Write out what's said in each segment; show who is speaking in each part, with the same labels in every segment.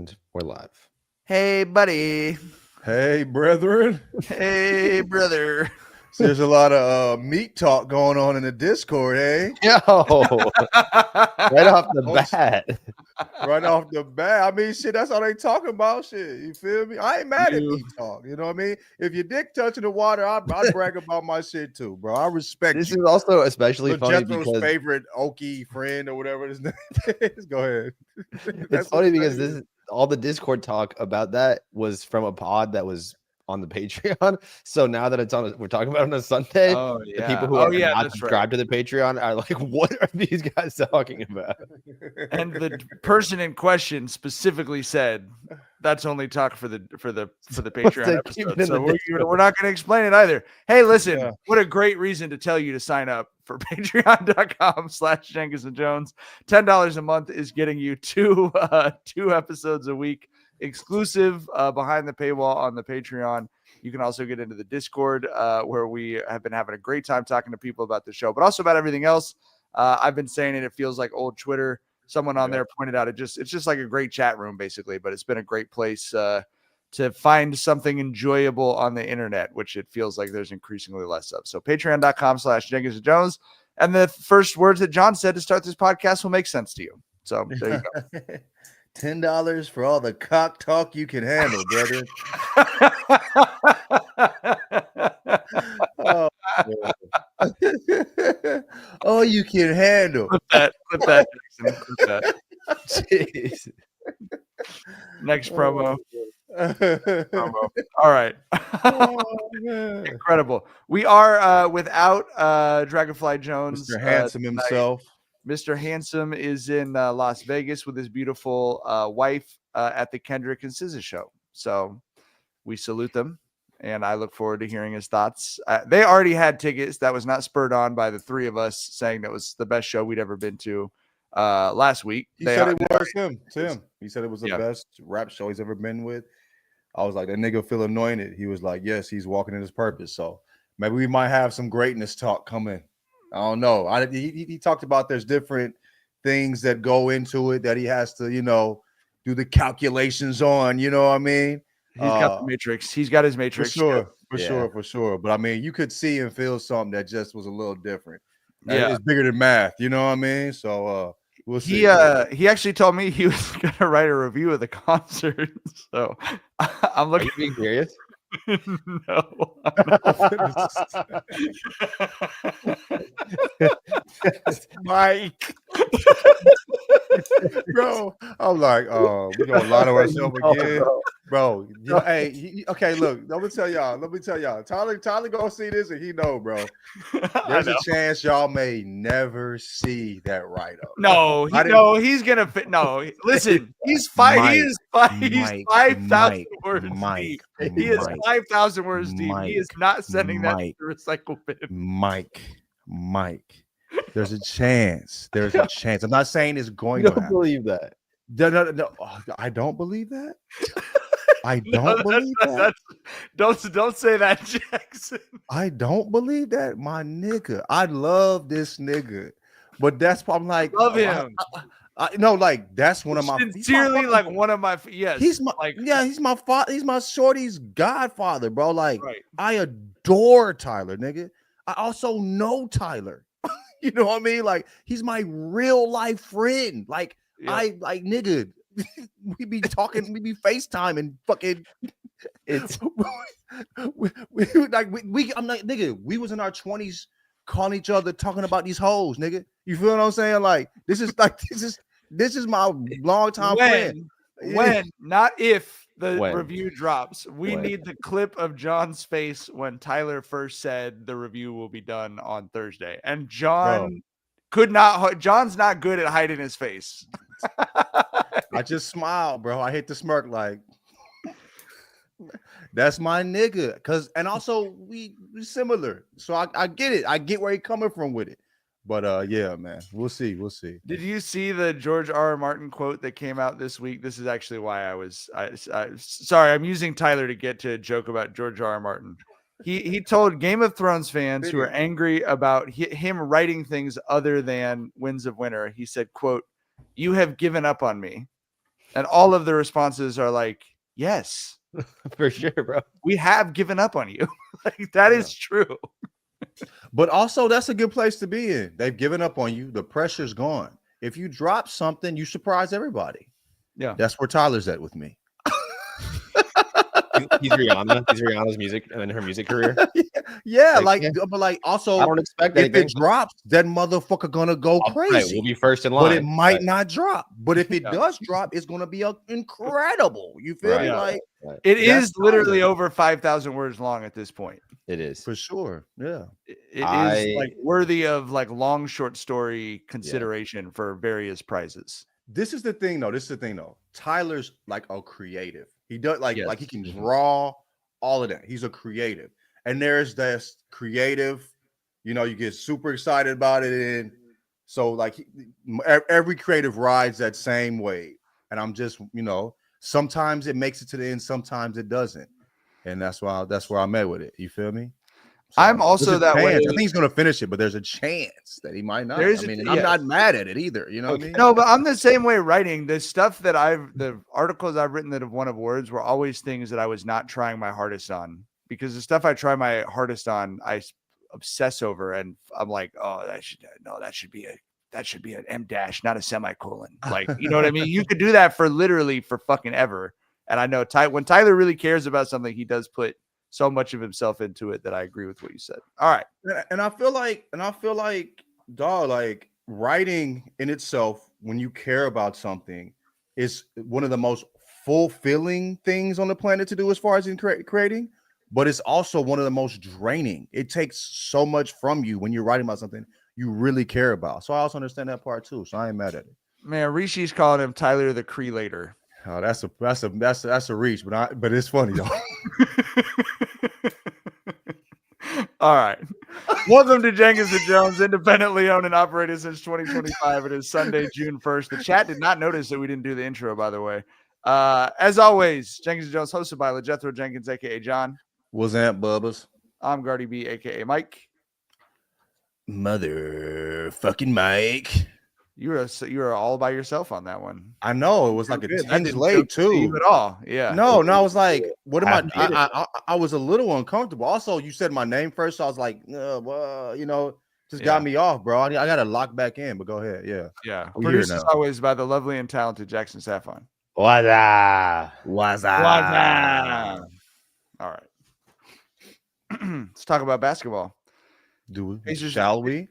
Speaker 1: And we're live.
Speaker 2: Hey, buddy.
Speaker 3: Hey, brethren.
Speaker 2: Hey, brother.
Speaker 3: So there's a lot of meat talk going on in the Discord, eh?
Speaker 1: Yo, right off the bat.
Speaker 3: Right off the bat. I mean, shit, that's all they talking about. Shit, you feel me? I ain't mad at meat talk. You know what I mean? If your dick touching the water, I'd brag about my shit too, bro. I respect
Speaker 1: This
Speaker 3: you.
Speaker 1: is also especially funny
Speaker 3: Jethro's
Speaker 1: because
Speaker 3: favorite Okie friend or whatever his name is. Go ahead.
Speaker 1: it's funny because this is all the Discord talk about that was from a pod that was on the Patreon. So now that it's on, we're talking about it on a Sunday. The people who are not subscribed to the Patreon are like, "What are these guys talking about?"
Speaker 2: And the person in question specifically said, "That's only talk for the Patreon episode." So we're not going to explain it either. Hey, listen, what a great reason to tell you to sign up for patreon.com/Jenkins and Jones. $10 a month is getting you two episodes a week. Exclusive behind the paywall on the Patreon. You can also get into the Discord where we have been having a great time talking to people about the show, but also about everything else. I've been saying it feels like old Twitter. Someone on there pointed out it's just like a great chat room basically, but it's been a great place to find something enjoyable on the internet, which it feels like there's increasingly less of. So patreon.com/Jenkins and Jones. And the first words that John said to start this podcast will make sense to you. So there you go.
Speaker 3: $10 for all the cock talk you can handle, brother. Oh, you can handle.
Speaker 2: Clip that, Jackson. Clip that. Jeez. Next promo. All right. Incredible. We are without Dragonfly Jones.
Speaker 3: Mr. Handsome himself.
Speaker 2: Mr. Handsome is in Las Vegas with his beautiful wife at the Kendrick and SZA show. So we salute them, and I look forward to hearing his thoughts. They already had tickets. That was not spurred on by the three of us saying that was the best show we'd ever been to last week.
Speaker 3: He said it was him. He said it was the best rap show he's ever been with. I was like, that nigga feel anointed. He was like, yes, he's walking in his purpose. So maybe we might have some greatness talk coming. I don't know. He talked about there's different things that go into it that he has to, do the calculations on. You know what I mean?
Speaker 2: He's got the matrix. He's got his matrix.
Speaker 3: For sure. But I mean, you could see and feel something that just was a little different. It's bigger than math. You know what I mean? So we'll see.
Speaker 2: He actually told me he was going to write a review of the concert. So I'm looking.
Speaker 1: Are you being serious?
Speaker 2: No. Mike.
Speaker 3: Bro, I'm like, we're gonna lie to ourselves again. Bro. Hey, okay, look, let me tell y'all. Tyler gonna see this and he know, bro. There's a chance y'all may never see that write-up.
Speaker 2: No, he's gonna fit. No, listen, he's 5,000 words deep. He is 5,000 words deep. He is not sending that to the recycle bin.
Speaker 3: Mike. There's a chance. I'm not saying it's going to happen.
Speaker 1: Believe that.
Speaker 3: No. I don't believe that. I don't believe that.
Speaker 2: Don't say that, Jackson.
Speaker 3: I don't believe that, my nigga. I love this nigga, but that's I'm like
Speaker 2: love him.
Speaker 3: That's one of my
Speaker 2: sincerely like one of my
Speaker 3: he's my father. He's my shorty's godfather, bro. Like I adore Tyler, nigga. I also know Tyler. You know what I mean? Like he's my real life friend. Like nigga. We be talking, we be FaceTime and fucking it's I'm like nigga, we was in our 20s calling each other talking about these hoes, nigga. You feel what I'm saying? Like this is my longtime friend.
Speaker 2: When, not if the review drops. We need the clip of John's face when Tyler first said the review will be done on Thursday. And John's not good at hiding his face.
Speaker 3: I just smiled, bro. I hit the smirk like that's my nigga. And also we similar. So I get it. I get where he's coming from with it. But yeah, man, we'll see.
Speaker 2: Did you see the George R.R. Martin quote that came out this week? This is actually why I'm using Tyler to get to a joke about George R.R. Martin. He told Game of Thrones fans who are angry about him writing things other than Winds of Winter, he said, quote, "You have given up on me." And all of the responses are like, yes,
Speaker 1: for sure, bro.
Speaker 2: We have given up on you. Like that is true.
Speaker 3: But also, that's a good place to be in. They've given up on you. The pressure's gone. If you drop something, you surprise everybody.
Speaker 2: Yeah.
Speaker 3: That's where Tyler's at with me.
Speaker 1: He's Rihanna. He's Rihanna's music and her music career.
Speaker 3: Yeah, but like also,
Speaker 1: I don't expect
Speaker 3: if
Speaker 1: anything.
Speaker 3: it drops, that motherfucker gonna go crazy.
Speaker 1: Right, we'll be first in line,
Speaker 3: but it might not drop. But if it does drop, it's gonna be incredible. You feel me? Like
Speaker 2: it is literally over 5,000 words long at this point.
Speaker 1: It is
Speaker 3: for sure. Yeah,
Speaker 2: it is like worthy of like long short story consideration for various prizes.
Speaker 3: This is the thing, though. Tyler's like a creative. He does like he can draw all of that. He's a creative, and there's this creative. You know, you get super excited about it, and so like every creative rides that same wave. And I'm just, sometimes it makes it to the end, sometimes it doesn't, and that's where I'm at with it. You feel me? So,
Speaker 2: I'm also that way.
Speaker 3: I think he's going to finish it, but there's a chance that he might not. I'm not mad at it either. You know what I mean?
Speaker 2: No, but I'm the same way writing. The stuff that the articles I've written that have won awards were always things that I was not trying my hardest on, because the stuff I try my hardest on, I obsess over, and I'm like, oh, that should be an M dash, not a semicolon. Like, you know what I mean? You could do that for fucking ever. And I know when Tyler really cares about something, he does put so much of himself into it that I agree with what you said. All right.
Speaker 3: And I feel like, dog, like writing in itself, when you care about something, is one of the most fulfilling things on the planet to do as far as in creating, but it's also one of the most draining. It takes so much from you when you're writing about something you really care about. So I also understand that part too. So I ain't mad at it.
Speaker 2: Man, Rishi's calling him Tyler the Creator.
Speaker 3: Oh, that's a reach, but it's funny though.
Speaker 2: All right. Welcome to Jenkins and Jones, independently owned and operated since 2025. It is Sunday, June 1st. The chat did not notice that we didn't do the intro, by the way. As always, Jenkins and Jones, hosted by LeJethro Jenkins, aka John.
Speaker 3: Was Aunt Bubba's.
Speaker 2: I'm Gardy B, aka Mike.
Speaker 3: Motherfucking Mike.
Speaker 2: You were all by yourself on that one.
Speaker 3: I know, it was like a tinge late too.
Speaker 2: You at all? Yeah.
Speaker 3: No, I was like, what am I was a little uncomfortable. Also, you said my name first, so I was like, well, got me off, bro. I got to lock back in. But go ahead,
Speaker 2: yeah. Produced as always by the lovely and talented Jackson Saffon.
Speaker 1: What's up?
Speaker 2: All right. Let's talk about basketball.
Speaker 3: Shall we?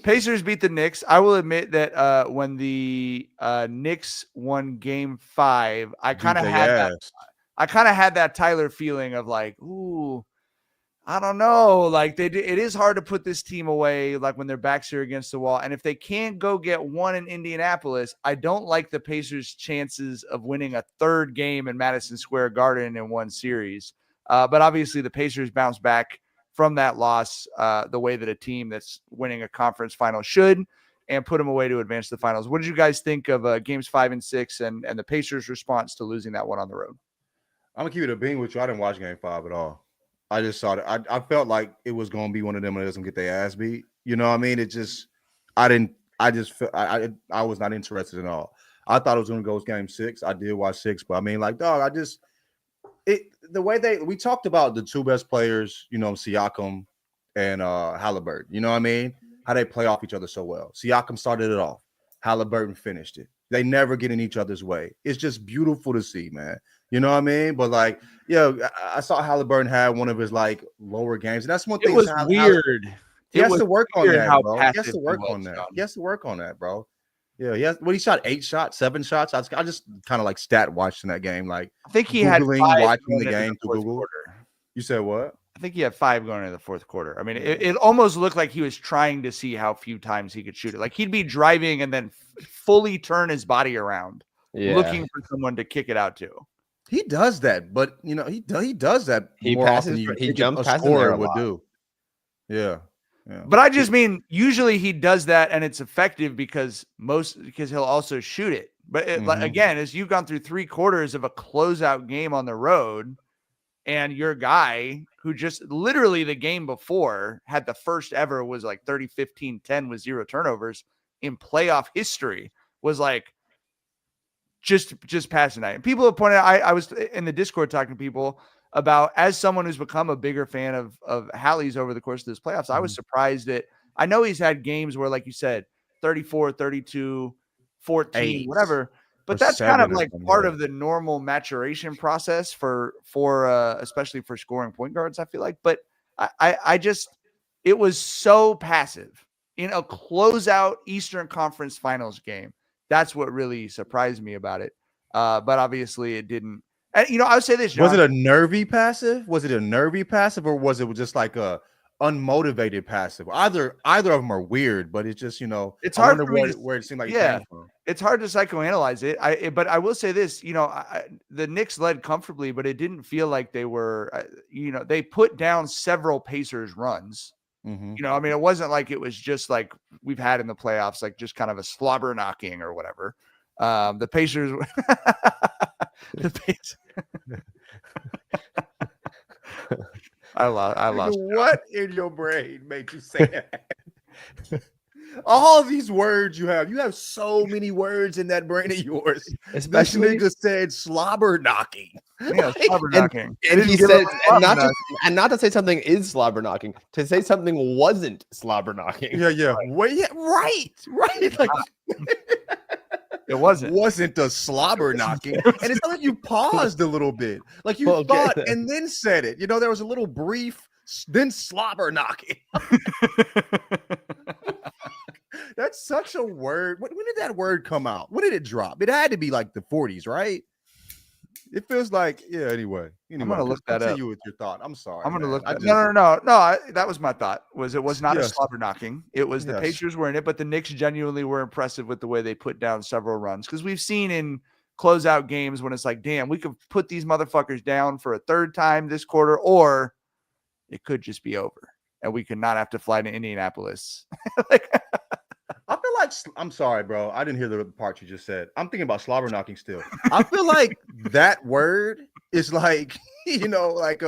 Speaker 2: Pacers beat the Knicks. I will admit that when the Knicks won Game 5, I kind of had that Tyler feeling of like, ooh, I don't know. Like it is hard to put this team away, like when their backs are against the wall. And if they can't go get one in Indianapolis, I don't like the Pacers' chances of winning a third game in Madison Square Garden in one series. But obviously, the Pacers bounced back from that loss the way that a team that's winning a conference final should, and put them away to advance to the finals. What did you guys think of games 5 and 6 and the Pacers' response to losing that one on the road?
Speaker 3: I'm going to keep it a bean with you. I didn't watch game 5 at all. I just saw it. I felt like it was going to be one of them that doesn't get their ass beat. You know what I mean? I was not interested at all. I thought it was going to go game 6. I did watch 6, but I mean, like, dog, the way we talked about the two best players, Siakam and Halliburton, you know what I mean? How they play off each other so well. Siakam started it off. Halliburton finished it. They never get in each other's way. It's just beautiful to see, man. You know what I mean? But like, I saw Halliburton had one of his like lower games, and that's one thing.
Speaker 2: It was weird.
Speaker 3: He has to work on that, bro. He has to work on that. He has to work on that, bro. Yeah. He shot 8 shots, 7 shots. I just kind of like stat watching that game. Like,
Speaker 2: I think he had 5
Speaker 3: watching the game through Google.
Speaker 2: Quarter.
Speaker 3: You said what?
Speaker 2: I think he had 5 going into the fourth quarter. I mean, it almost looked like he was trying to see how few times he could shoot it. Like he'd be driving and then fully turn his body around, looking for someone to kick it out to.
Speaker 3: He does that, but he does that more often than
Speaker 1: he jumps past
Speaker 3: scorer would do. Yeah.
Speaker 2: But I just mean usually he does that and it's effective because he'll also shoot it. But again, as you've gone through 3 quarters of a closeout game on the road, and your guy who just literally the game before had the first ever was like 30-15-10 with 0 turnovers in playoff history was like, just past the night. And people have pointed out, I was in the Discord talking to people about, as someone who's become a bigger fan of Hallie's over the course of this playoffs, I was surprised that I know he's had games where, like you said, 34, 32, 14, whatever. But that's kind of like part of the normal maturation process for especially for scoring point guards, I feel like. But I just, it was so passive in a closeout Eastern Conference Finals game. That's what really surprised me about it. But obviously it didn't. And, you know, I would say this, John.
Speaker 3: Was it a nervy passive? Was it a nervy passive, or was it just like a unmotivated passive? Either of them are weird, but it's just, you know,
Speaker 2: it's hard for
Speaker 3: where it seemed like it came from.
Speaker 2: It's hard to psychoanalyze it. But I will say this, you know, the Knicks led comfortably, but it didn't feel like they were, you know, they put down several Pacers runs. You know, I mean, it wasn't like it was just like we've had in the playoffs, like just kind of a slobber knocking or whatever. The Pacers, the Pacers. I lost.
Speaker 3: What in your brain made you say that? All these words you have so many words in that brain of yours. Especially nigga said slobber knocking.
Speaker 2: Yeah, slobber knocking.
Speaker 1: And he said, and not to say something is slobber knocking, to say something wasn't slobber knocking.
Speaker 3: Yeah. Wait, yeah, right. Like,
Speaker 2: it wasn't
Speaker 3: a slobber knocking. And it's like you paused a little bit. Like you thought and then said it. You know, there was a little brief, then slobber knocking. That's such a word. When did that word come out? When did it drop? It had to be like the 40s, right? It feels like, yeah. Anyway,
Speaker 2: I'm gonna look that up.
Speaker 3: Continue with your thought. I'm sorry.
Speaker 2: I'm gonna look. No. That was my thought. It was not a slobber knocking. It was the Pacers were in it, but the Knicks genuinely were impressive with the way they put down several runs. Because we've seen in closeout games when it's like, damn, we could put these motherfuckers down for a third time this quarter, or it could just be over, and we could not have to fly to Indianapolis.
Speaker 3: I feel like, I'm sorry, bro. I didn't hear the part you just said. I'm thinking about slobber knocking still. I feel like that word is like, you know, like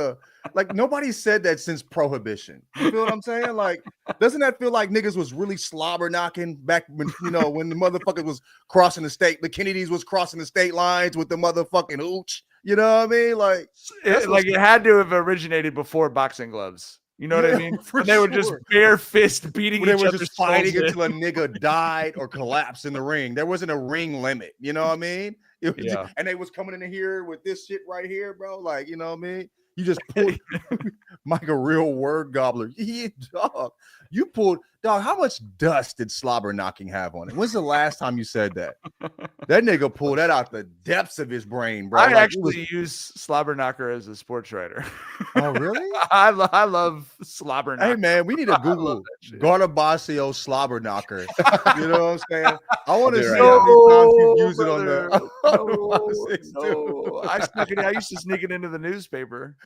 Speaker 3: nobody said that since Prohibition. You feel what I'm saying? Like, doesn't that feel like niggas was really slobber knocking back when, you know, when the motherfuckers was crossing the state, the Kennedys was crossing the state lines with the motherfucking hooch. You know what I mean? Like,
Speaker 2: it had to have originated before boxing gloves. You know what I mean? They were just bare fist beating each other. They were just
Speaker 3: fighting until a nigga died or collapsed in the ring. There wasn't a ring limit. You know what I mean? And they was coming in here with this shit right here, bro. Like, you know what I mean? You just pulled like a real word gobbler. Yeah, dog. You pulled, dog. How much dust did slobber knocking have on it? When's the last time you said that? That nigga pulled that out the depths of his brain, bro.
Speaker 2: I actually use slobber knocker as a sports writer.
Speaker 3: Oh, really?
Speaker 2: I love slobber knocker.
Speaker 3: Hey, man, we need to Google Gardabacio slobber knocker. You know what I'm saying? I want to see how many times you use it on the.
Speaker 2: I used to sneak it into the newspaper.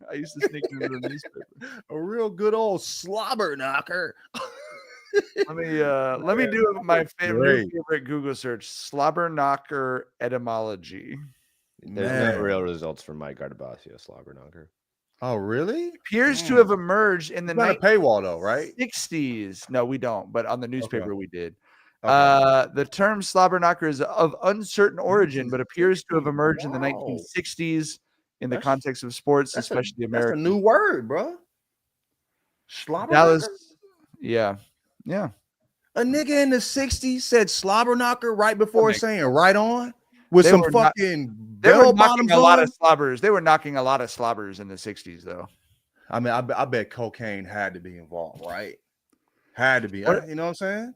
Speaker 3: A real good old slobber knocker.
Speaker 2: Let me do my favorite Google search: slobber knocker etymology.
Speaker 1: There's no real results from Mike Gardabacio slobber knocker.
Speaker 3: Oh, really?
Speaker 2: Appears to have emerged in the
Speaker 3: paywall though, right?
Speaker 2: 60s. No, we don't. But on the newspaper, we did. Okay. The term slobber knocker is of uncertain origin, but appears to have emerged in the 1960s in the context of sports, especially American.
Speaker 3: That's a new word, bro. Slobber knocker.
Speaker 2: Yeah.
Speaker 3: A nigga in the 60s said slobber knocker right before saying right on with some fucking bell bottoms on.
Speaker 2: They were knocking a lot of slobbers in the 60s, though.
Speaker 3: I mean, I bet cocaine had to be involved, right? Had to be. You know what I'm saying?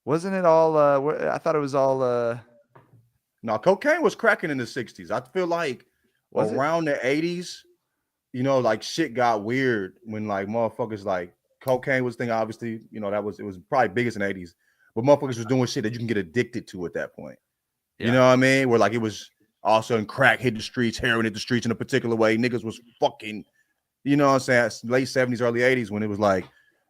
Speaker 2: Wasn't it all? I thought it was all.
Speaker 3: No, cocaine was cracking in the 60s. I feel like around the 80s, you know, like shit got weird when like motherfuckers like cocaine was thing. Obviously, you know, it was probably biggest in the 80s, but motherfuckers was doing shit that you can get addicted to at that point. Yeah. You know what I mean? Where like it was all of a sudden crack hit the streets, heroin hit the streets in a particular way. Niggas was fucking, you know what I'm saying? Late 70s, early 80s when it was like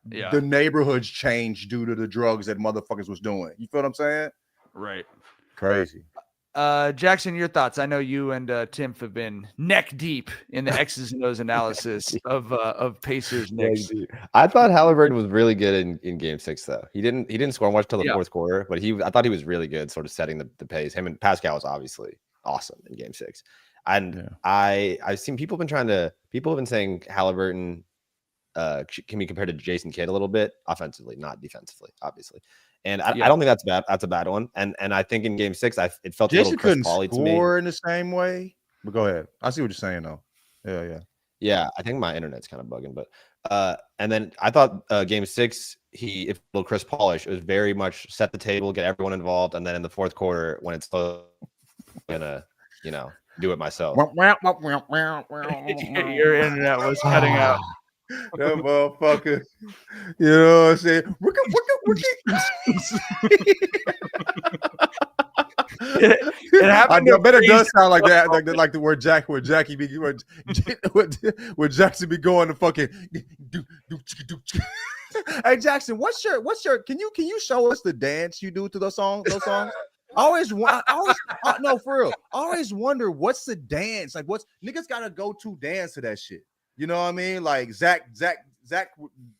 Speaker 3: the neighborhoods changed due to the drugs that motherfuckers was doing. You feel what I'm saying?
Speaker 2: Right.
Speaker 3: Crazy.
Speaker 2: Jackson, your thoughts? I know you and Tim have been neck deep in the X's and O's analysis of Pacers Knicks.
Speaker 1: I thought Halliburton was really good in Game 6, though. He didn't score much till the fourth quarter, but I thought he was really good, sort of setting the pace. Him and Pascal was obviously awesome in Game 6. And I've seen people have been saying Halliburton can be compared to Jason Kidd a little bit offensively, not defensively, obviously. And I don't think that's bad. That's a bad one. And I think in Game 6, it felt
Speaker 3: Jason
Speaker 1: a little Chris
Speaker 3: couldn't
Speaker 1: Paul-y to me.
Speaker 3: score in the same way. But go ahead. I see what you're saying though. Yeah.
Speaker 1: I think my internet's kind of bugging, but and then I thought Game 6, if little Chris Paulish, it was very much set the table, get everyone involved, and then in the fourth quarter when it's gonna do it myself.
Speaker 2: Your internet was cutting out.
Speaker 3: That motherfucker. You know what I'm saying?
Speaker 2: It happened.
Speaker 3: I bet it does sound like that, like the word where Jackie be where Jackson be going to fucking. Hey Jackson, what's your? Can you show us the dance you do to those songs? I always no, for real. I always wonder what's the dance like. What's niggas got to go to dance to that shit? You know what I mean? Like Zach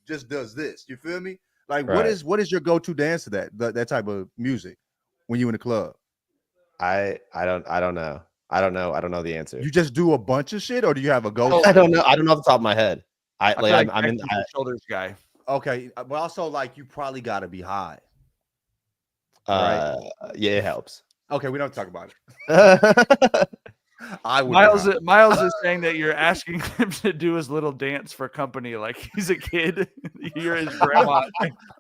Speaker 3: just does this. You feel me? Like right. What is your go-to dance to that type of music when you in the club?
Speaker 1: I don't know. I don't know the answer.
Speaker 3: You just do a bunch of shit, or do you have a go?
Speaker 1: I don't know. I don't know off the top of my head. I'm in
Speaker 2: the shoulders guy.
Speaker 3: Okay, but also like you probably got to be high.
Speaker 1: Right? Yeah, it helps.
Speaker 3: Okay, we don't talk about it.
Speaker 2: Miles is saying that you're asking him to do his little dance for company like he's a kid. You're his grandma.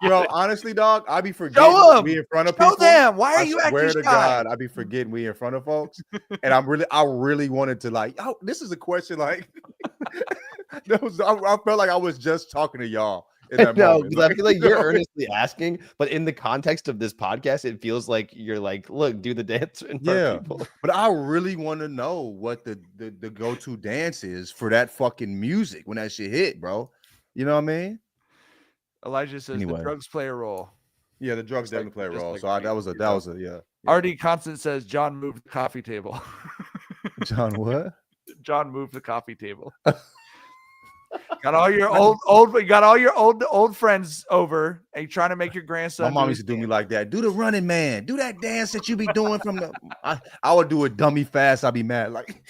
Speaker 3: Bro, honestly, dog, I be forgetting we in front of people.
Speaker 2: Show them. Why are you acting shy?
Speaker 3: I swear to God, I be forgetting we in front of folks. And I really wanted to this is a question like I felt like I was just talking to y'all.
Speaker 1: No, because I feel like you're earnestly asking, but in the context of this podcast, it feels like you're like, look, do the dance in front of people.
Speaker 3: But I really want to know what the go-to dance is for that fucking music when that shit hit, bro. You know what I mean?
Speaker 2: Elijah says the drugs play a role.
Speaker 3: Yeah, the drugs definitely play a role. Like so that was a
Speaker 2: RD Constant says John moved the coffee table.
Speaker 3: John what?
Speaker 2: John moved the coffee table. Got all your old friends over and you're trying to make your grandson.
Speaker 3: My mom used to do me like that. Do the running man. Do that dance that you be doing from the. I would do a dummy fast. I'd be mad like.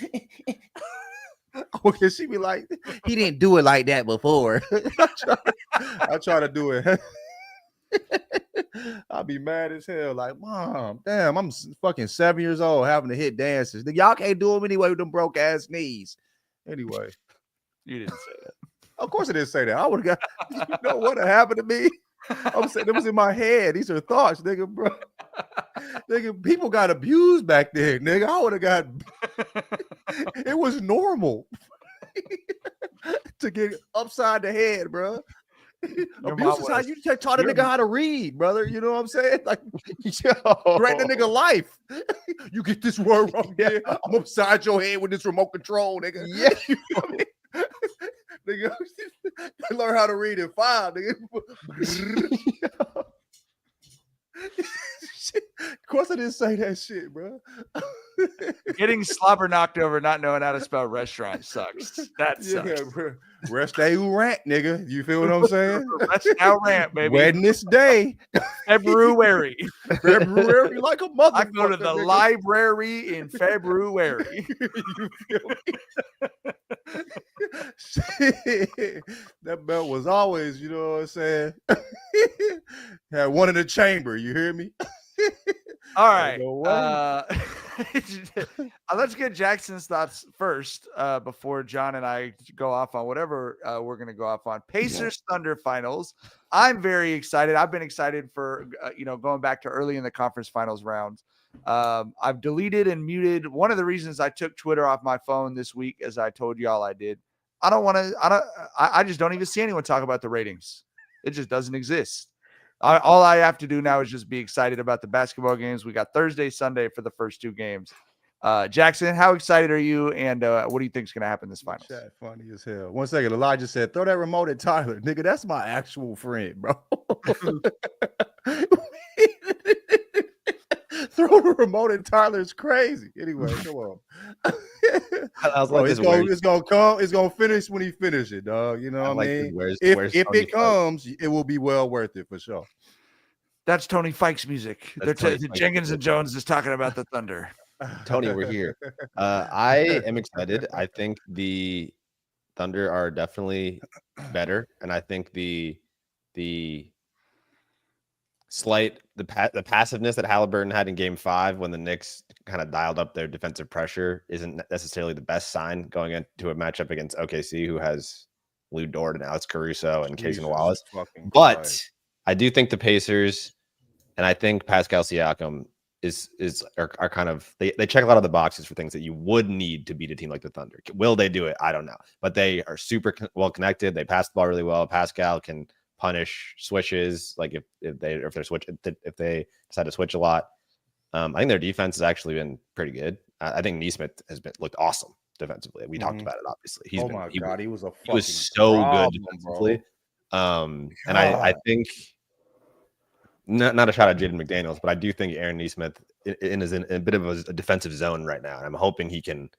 Speaker 3: Okay, she be like, he didn't do it like that before. I try to do it. I'll be mad as hell. Like, mom, damn, I'm fucking 7 years old having to hit dances. Y'all can't do them anyway with them broke ass knees. Anyway.
Speaker 2: You didn't say that.
Speaker 3: Of course I didn't say that. I would have got, you know what happened to me? I'm saying it was in my head. These are thoughts, nigga, bro. Nigga, people got abused back there, nigga. I would have got, it was normal to get upside the head, bro. Abuse is how you taught a nigga how to read, brother. You know what I'm saying? Like, threaten a nigga life. You get this word wrong here, I'm upside your head with this remote control, nigga. Yeah. You know what I mean? Nigga, learn how to read in 5, nigga. Of course I didn't say that shit, bro.
Speaker 2: Getting slobber knocked over, not knowing how to spell restaurant sucks. That sucks. Yeah,
Speaker 3: bro. Restaurant, nigga. You feel what I'm saying?
Speaker 2: Restaurant, baby.
Speaker 3: Wednesday.
Speaker 2: February
Speaker 3: like a motherfucker.
Speaker 2: I go to the library in February.
Speaker 3: You feel me? Shit. That belt was always, you know what I'm saying? Had one in the chamber, you hear me?
Speaker 2: All right. Let's get Jackson's thoughts first before John and I go off on whatever we're going to go off on. Pacers Thunder finals. I'm very excited. I've been excited for, going back to early in the conference finals rounds. I've deleted and muted. One of the reasons I took Twitter off my phone this week, as I told y'all I did, I just don't even see anyone talk about the ratings. It just doesn't exist. All I have to do now is just be excited about the basketball games. We got Thursday, Sunday for the first 2 games. Jackson, how excited are you? And what do you think is going to happen this finals?
Speaker 3: Chat funny as hell. 1 second. Elijah said, throw that remote at Tyler. Nigga, that's my actual friend, bro. Throw the remote at Tyler is crazy. Anyway, come on.
Speaker 1: I was like,
Speaker 3: it's gonna finish when he finishes it, dog. You know what I mean? If it comes, it will be well worth it for sure.
Speaker 2: That's Tony Fike's music. Jenkins and Jones is talking about the Thunder.
Speaker 1: Tony, we're here. I am excited. I think the Thunder are definitely better, and I think the the passiveness that Halliburton had in Game 5 when the Knicks kind of dialed up their defensive pressure isn't necessarily the best sign going into a matchup against OKC, who has Lou Dort and Alex Caruso and Kaysen Wallace. But I do think the Pacers, and I think Pascal Siakam are kind of they check a lot of the boxes for things that you would need to beat a team like the Thunder. Will they do it? I don't know, but they are super well connected. They pass the ball really well. Pascal can punish switches, like if they decide to switch a lot. I think their defense has actually been pretty good. I think Nesmith has looked awesome defensively. We talked about it, obviously.
Speaker 3: He
Speaker 1: was so good defensively. And I think not a shot at Jaden McDaniels, but I do think Aaron Nesmith is in a bit of a defensive zone right now, and I'm hoping he can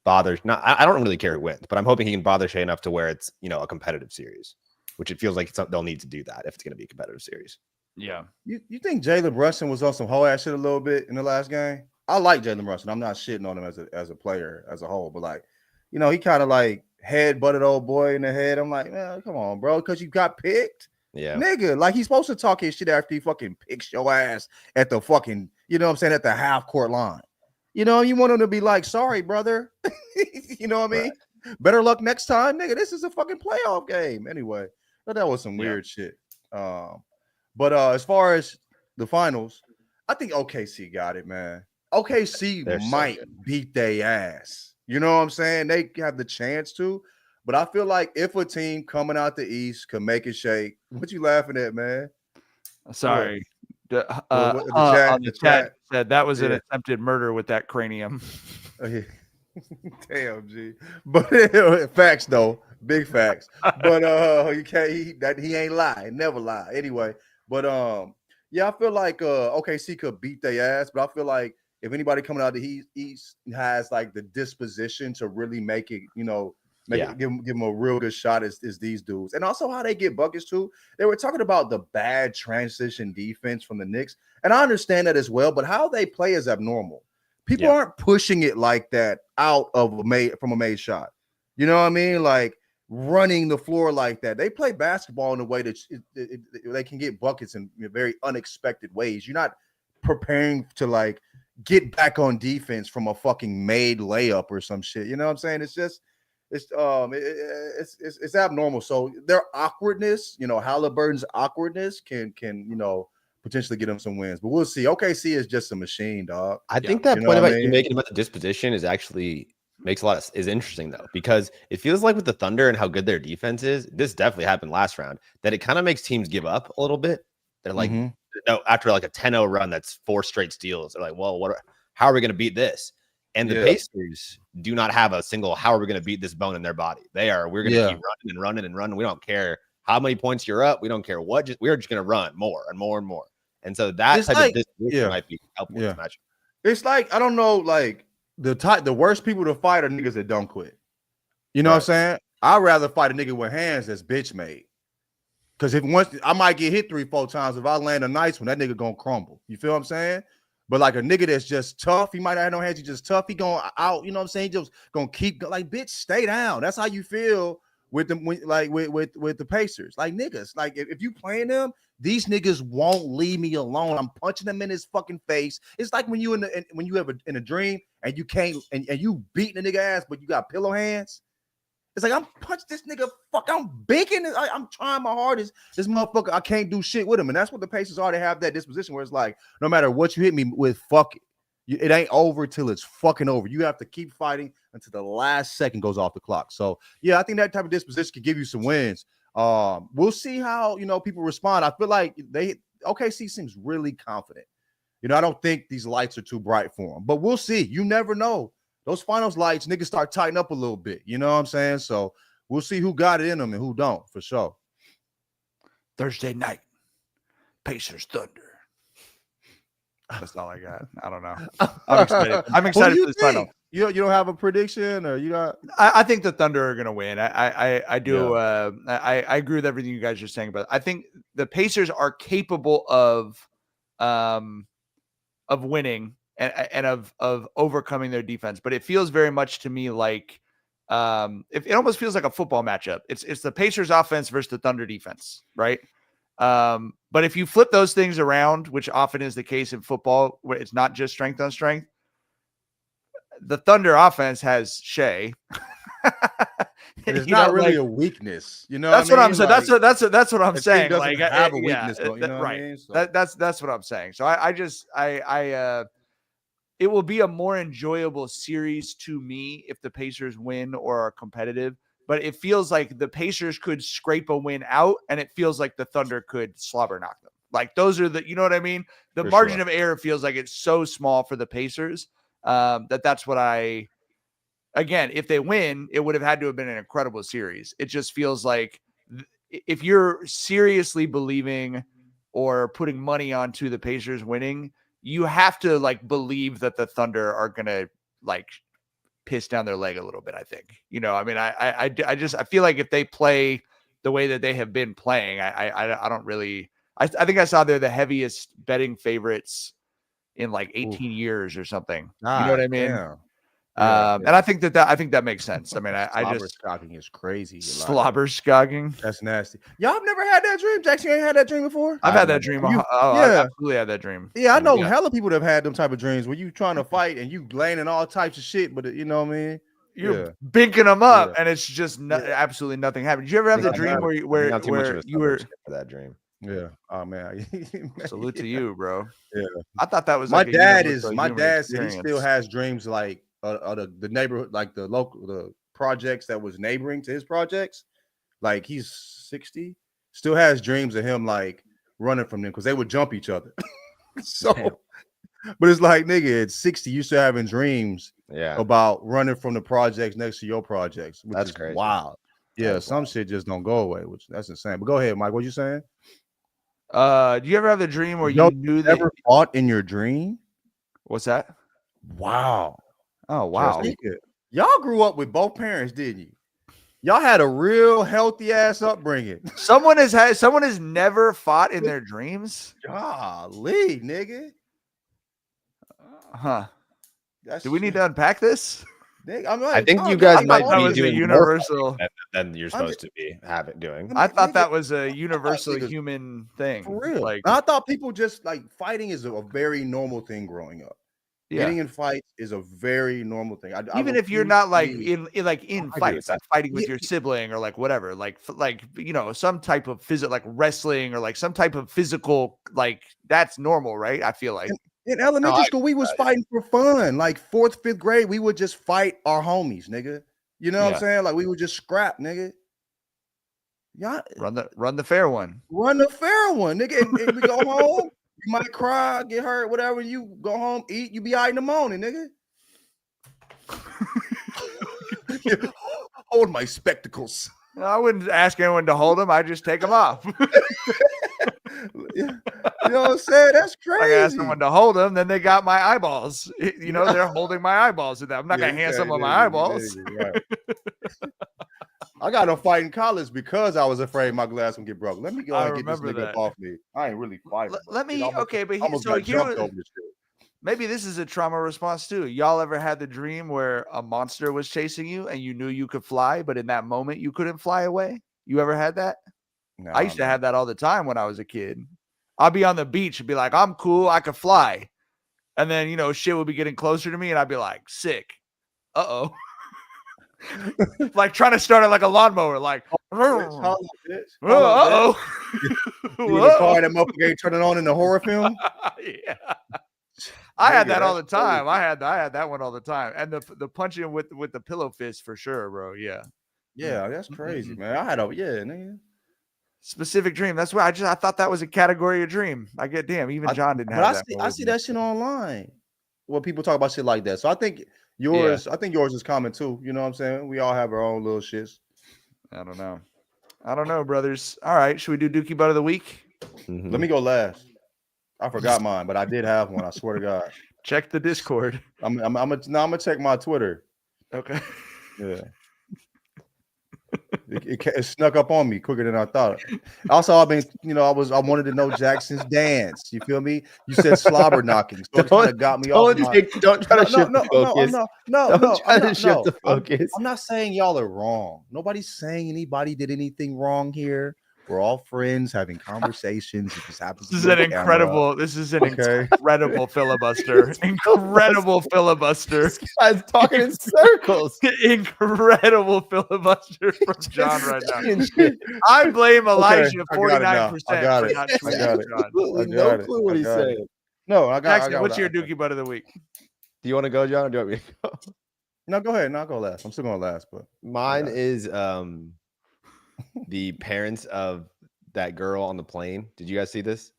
Speaker 1: bother. I don't really care who wins, but I'm hoping he can bother Shea enough to where it's a competitive series. Which it feels like they'll need to do that if it's going to be a competitive series.
Speaker 2: Yeah.
Speaker 3: You think Jalen Brunson was on some whole ass shit a little bit in the last game? I like Jalen Brunson. I'm not shitting on him as a player as a whole, but like, he kind of like head butted old boy in the head. I'm like, man, come on, bro, because you got picked.
Speaker 1: Yeah,
Speaker 3: nigga, like he's supposed to talk his shit after he fucking picks your ass at the fucking, at the half court line. You want him to be like, sorry, brother. You know what I mean? Right. Better luck next time, nigga. This is a fucking playoff game anyway. But that was some weird shit. But as far as the finals, I think OKC got it, man. OKC might beat their ass. You know what I'm saying? They have the chance to. But I feel like if a team coming out the East can make it shake, what you laughing at, man?
Speaker 2: Sorry. The chat said that was an attempted murder with that cranium.
Speaker 3: Oh, yeah. Damn, G. But facts though, big facts. But he ain't lie, never lie. Anyway, but I feel like OKC could beat their ass, but I feel like if anybody coming out the East has like the disposition to really make it, give them a real good shot is these dudes, and also how they get buckets too. They were talking about the bad transition defense from the Knicks, and I understand that as well. But how they play is abnormal. People aren't pushing it like that out of from a made shot. You know what I mean? Like running the floor like that. They play basketball in a way that they can get buckets in very unexpected ways. You're not preparing to like get back on defense from a fucking made layup or some shit. You know what I'm saying? It's just it's abnormal. So their awkwardness, Halliburton's awkwardness can potentially get them some wins, but we'll see. OKC is just a machine, dog.
Speaker 1: I think that point about you making about the disposition is actually is interesting though, because it feels like with the Thunder and how good their defense is, this definitely happened last round, that it kind of makes teams give up a little bit. They're like, no, after like a 10-0 run, that's 4 straight steals. They're like, well, how are we going to beat this? And the Pacers do not have a single, how are we going to beat this bone in their body? We're going to keep running and running and running. We don't care how many points you're up. We don't care what, we're just going to run more and more and more. And so that type of disposition might be helpful in this matchup.
Speaker 3: It's like, I don't know, like the worst people to fight are niggas that don't quit. You know what I'm saying? I'd rather fight a nigga with hands that's bitch made. Because if once I might get hit 3-4 times, if I land a nice one, that nigga gonna crumble. You feel what I'm saying? But like a nigga that's just tough, he might not have no hands, he's just tough. He going out, you know what I'm saying? He just gonna keep like, bitch, stay down. That's how you feel with them, with the Pacers. Like niggas, like if you playing them, these niggas won't leave me alone. I'm punching them in his fucking face. It's like when you have in a dream and you can't and you beating a nigga ass, but you got pillow hands. It's like I'm punching this nigga. Fuck, I'm beaking it. I'm trying my hardest. This motherfucker, I can't do shit with him, and that's what the Pacers are. They have that disposition where it's like, no matter what you hit me with, fuck it. It ain't over till it's fucking over. You have to keep fighting until the last second goes off the clock. So yeah, I think that type of disposition could give you some wins. We'll see how people respond. I feel like OKC seems really confident. I don't think these lights are too bright for them, but we'll see. You never know. Those finals lights, niggas start tightening up a little bit. You know what I'm saying? So we'll see who got it in them and who don't, for sure.
Speaker 2: Thursday night, Pacers Thunder. That's all I got. I don't know. I'm excited. I'm excited for this final.
Speaker 3: You don't have a prediction, or you got?
Speaker 2: I think the Thunder are going to win. I do. Yeah. I agree with everything you guys are saying about it. I think the Pacers are capable of winning. and of overcoming their defense. But it feels very much to me like it almost feels like a football matchup. It's the Pacers offense versus the Thunder defense, right? But if you flip those things around, which often is the case in football, where it's not just strength on strength, the Thunder offense has Shea.
Speaker 3: It's not really a weakness, you know.
Speaker 2: That's what I'm saying.
Speaker 3: Like,
Speaker 2: that's what I'm saying.
Speaker 3: Like, have a weakness, though, you know
Speaker 2: right?
Speaker 3: I mean? So.
Speaker 2: That's what I'm saying. So I it will be a more enjoyable series to me if the Pacers win or are competitive. But it feels like the Pacers could scrape a win out, and it feels like the Thunder could slobber knock them. Like those are you know what I mean? The margin of error feels like it's so small for the Pacers that's what again, if they win, it would have had to have been an incredible series. It just feels like if you're seriously believing or putting money onto the Pacers winning, you have to like believe that the Thunder are going to like piss down their leg a little bit. I think, you know, I mean, I feel like if they play the way that they have been playing, I don't really, I think I saw they're the heaviest betting favorites in like 18 years or something. You know what I mean?
Speaker 3: Yeah.
Speaker 2: And I think that makes sense. I mean, I just
Speaker 3: Slobberknocking is crazy.
Speaker 2: Slobberknocking.
Speaker 3: That's nasty. Y'all have never had that dream, Jackson. You ain't had that dream before.
Speaker 2: I've had that dream. I absolutely had that dream.
Speaker 3: Yeah, I know hella people that have had them type of dreams where you trying to fight and you laying all types of shit, but you know what I mean.
Speaker 2: You're binking them up, and it's just absolutely nothing happened. Did you ever have the dream where you were
Speaker 1: for that dream?
Speaker 3: Yeah. Oh man.
Speaker 2: Salute to you, bro.
Speaker 3: Yeah.
Speaker 2: I thought that was
Speaker 3: my
Speaker 2: like
Speaker 3: dad said he still has dreams like the neighborhood, like the projects that was neighboring to his projects. Like he's 60, still has dreams of him like running from them because they would jump each other. So but it's like, nigga, at 60, you still having dreams about running from the projects next to your projects. Which
Speaker 1: that's
Speaker 3: is
Speaker 1: crazy.
Speaker 3: Wild. Yeah, some shit just don't go away, which that's insane. But go ahead, Mike. What you saying?
Speaker 2: Do you ever have the dream where you knew that
Speaker 3: ever fought in your dream?
Speaker 2: What's that?
Speaker 3: Wow.
Speaker 2: Oh wow.
Speaker 3: Y'all grew up with both parents, didn't you? Y'all had a real healthy ass upbringing.
Speaker 2: Someone has never fought in their dreams.
Speaker 3: Golly, nigga.
Speaker 2: Huh. Do we need to unpack this?
Speaker 1: I think you guys might be doing
Speaker 2: universal
Speaker 1: than you're supposed to be doing.
Speaker 2: I thought that was a universal human thing.
Speaker 3: For real.
Speaker 2: Like
Speaker 3: I thought people just like fighting is a very normal thing growing up. Yeah. Getting in fights is a very normal thing.
Speaker 2: Even if you're not like in fights, like fighting with your sibling or like whatever, like you know, some type of physical, like wrestling or like some type of physical, like that's normal, right? I feel like.
Speaker 3: In elementary school, we was fighting for fun. Like 4th, 5th grade, we would just fight our homies, nigga. You know what I'm saying? Like we would just scrap, nigga. Yeah,
Speaker 2: run the fair one.
Speaker 3: Run the fair one, nigga. And we go home. You might cry, get hurt, whatever. You go home, eat. You be out in the morning, nigga. Hold my spectacles.
Speaker 2: I wouldn't ask anyone to hold them. I just take them off.
Speaker 3: You know what I'm saying? That's crazy.
Speaker 2: I asked someone to hold them, then they got my eyeballs. You know, they're holding my eyeballs. I'm not gonna hand someone my eyeballs.
Speaker 3: Right. I got no fight in college because I was afraid my glass would get broke. Let me go and get this nigga up off me. I ain't really fighting.
Speaker 2: Let me maybe this is a trauma response too. Y'all ever had the dream where a monster was chasing you and you knew you could fly, but in that moment you couldn't fly away? You ever had that? No, I used to have that all the time when I was a kid. I'll be on the beach and be like, I'm cool, I could fly. And then, you know, shit would be getting closer to me and I'd be like, sick. Uh-oh. Like trying to start it like a lawnmower, like, uh-oh.
Speaker 3: The car that motherfucker ain't turning on in the horror film?
Speaker 2: Yeah. I had that all the time. I had that one all the time. And the punching with the pillow fist for sure, bro. Yeah.
Speaker 3: Yeah, that's crazy, man. I had nigga.
Speaker 2: Specific dream. That's why I thought that was a category of dream. I get even John didn't have that.
Speaker 3: I see that shit online. Well, people talk about shit like that. So I think yours is common too. You know what I'm saying? We all have our own little shits.
Speaker 2: I don't know, brothers. All right, should we do Dookie Butt of the week?
Speaker 3: Mm-hmm. Let me go last. I forgot mine, but I did have one. I swear to God.
Speaker 2: Check the Discord.
Speaker 3: I'm gonna check my Twitter.
Speaker 2: Okay.
Speaker 3: Yeah. It snuck up on me quicker than I thought. Also, I wanted to know Jackson's dance. You feel me? You said slobberknocking, so it kind of got me off.
Speaker 1: Don't try to shift the focus.
Speaker 3: No,
Speaker 1: shift the focus.
Speaker 3: I'm not saying y'all are wrong. Nobody's saying anybody did anything wrong here. We're all friends having conversations. It just happens.
Speaker 2: This is an incredible filibuster. Incredible filibuster.
Speaker 1: This guy's talking in circles.
Speaker 2: Incredible filibuster from John right now. I blame Elijah 49% for not tweeting John.
Speaker 1: No clue what he's saying.
Speaker 3: No, I got.
Speaker 2: Jackson, what's your Dookie Butt of the week?
Speaker 1: Do you want to go, John, or do you want me to go?
Speaker 3: No, go ahead. No, I'll go last. I'm still going last, but
Speaker 1: mine is the parents of that girl on the plane. Did you guys see this?